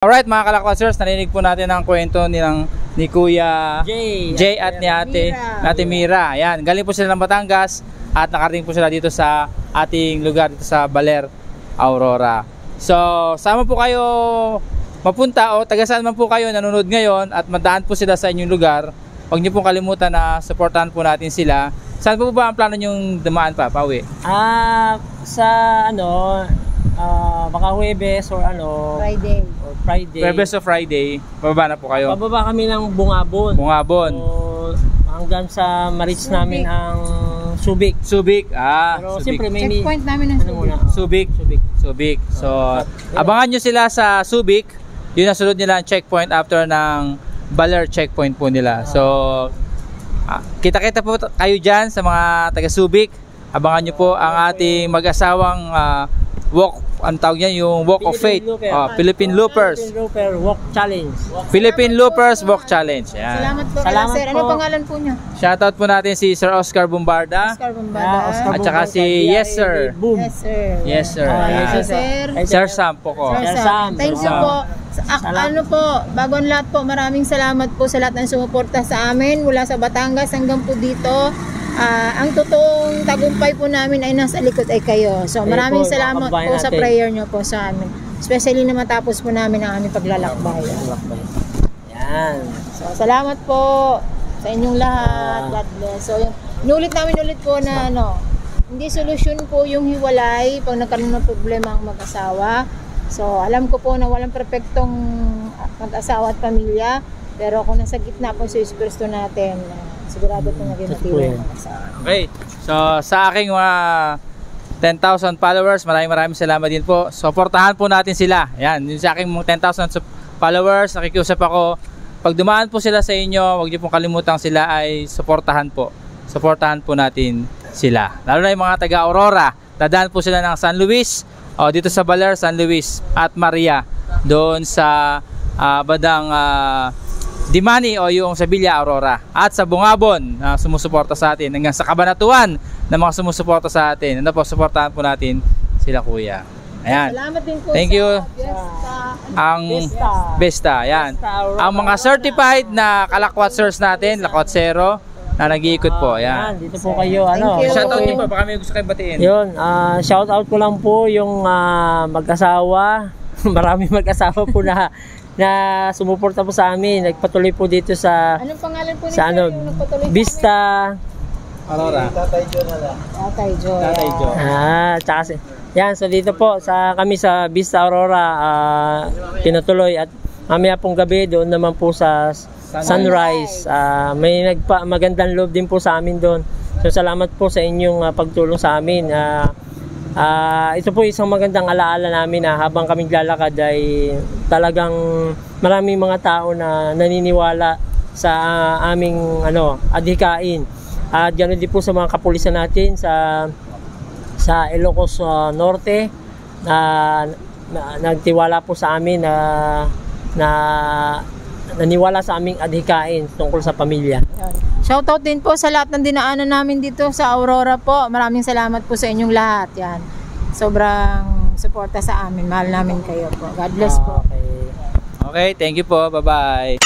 Alright mga kalakwasers, narinig po natin ang kwento ni Kuya Jay at ni Ate Mira. Ayan, galing po sila ng Batangas at nakarating po sila dito sa ating lugar dito sa Baler, Aurora. So, sama po kayo mapunta o taga saan man po kayo nanonood ngayon at madaan po sila sa inyong lugar. Huwag niyo pong kalimutan na supportahan po natin sila. Saan po ba ang plano nyong dumaan pa, pauwi? Sa baka Huwebes or Friday. Huwebes o Friday, bababa na po kayo? Bababa kami ng Bungabon. So, hanggang sa ma-reach namin ang Subic. Subic. Pero siyempre may checkpoint namin ng Subic. So, abangan nyo sila sa Subic. Yun ang sunod nila ang checkpoint after ng Baler checkpoint po nila. So, kita-kita po kayo dyan sa mga taga Subic. Abangan nyo po ang ating mag-asawang walk, ang tawag yan, yung Walk of Faith. Philippine Loopers Walk Challenge. Philippine Loopers Walk Challenge. Yan. Salamat po, sir. Ano pangalan po niya? Shoutout po natin si Sir Oscar Bombarda. At saka si Yes Sir. Boom. Yes, sir. Yes Sir. Sir Sam po ko. Sir Sam. Thank you po. Ano po, bago ang lahat po, maraming salamat po sa lahat ng sumuporta sa amin mula sa Batangas hanggang po dito. Ang totoong tagumpay po namin ay nasa likod ay kayo. So maraming salamat po sa prayer nyo po sa amin. Especially na matapos po namin ang aming paglalakbay. Yan. So salamat po sa inyong lahat. God bless. So inulit namin po na hindi solusyon po yung hiwalay pag nagkaroon ng problema ang mag-asawa. So alam ko po na walang perfectong mag-asawa at pamilya. Pero kung nasa gitna po sa Espiritu natin, sigurado po naging matibay ang asawa. Okay. So sa aking mga 10,000 followers, maraming salamat din po. Suportahan po natin sila. Yan, yung sa aking 10,000 followers, nakikiusap ako. Pag dumaan po sila sa inyo, huwag niyo pong kalimutang sila ay suportahan po. Suportahan po natin sila. Lalo na yung mga taga Aurora. Dadaan po sila ng San Luis, dito sa Baler, San Luis at Maria. Doon sa badang Dimani o yung sa Villa Aurora at sa Bungabon na sumusuporta sa atin hanggang sa Cabanatuan na mga sumusuporta sa atin. Ano po, suportahan po natin sila kuya. Ayan. Salamat din po. Thank you. Ang Besta. Ayan. Ang mga certified na kalakwatsers natin, lakwatsero na nag-iikot po. Ayan. Dito po kayo. Shoutout niyo po, baka may gusto kayong batiin. Yun, shoutout ko lang po yung mag-asawa. Marami mag-asawa po na sumuporta po sa amin. Nagpatuloy po dito sa anong pangalan po sa Vista Aurora. Tatay Jo. Tsaka yan, so dito po kami sa Vista Aurora pinatuloy at mamaya pong gabi doon naman po sa Sunrise. May magandang loob din po sa amin doon. So salamat po sa inyong pagtulong sa amin. Ito po isang magandang alaala namin na habang kaming lalakad ay talagang maraming mga tao na naniniwala sa aming adhikain. At ganoon din po sa mga kapulisan natin sa Ilocos Norte na nagtiwala po sa amin na naniwala sa aming adhikain tungkol sa pamilya. Shoutout din po sa lahat ng dinaanan namin dito sa Aurora po. Maraming salamat po sa inyong lahat. Yan. Sobrang suporta sa amin. Mahal namin kayo po. God bless po. Okay, thank you po. Bye-bye.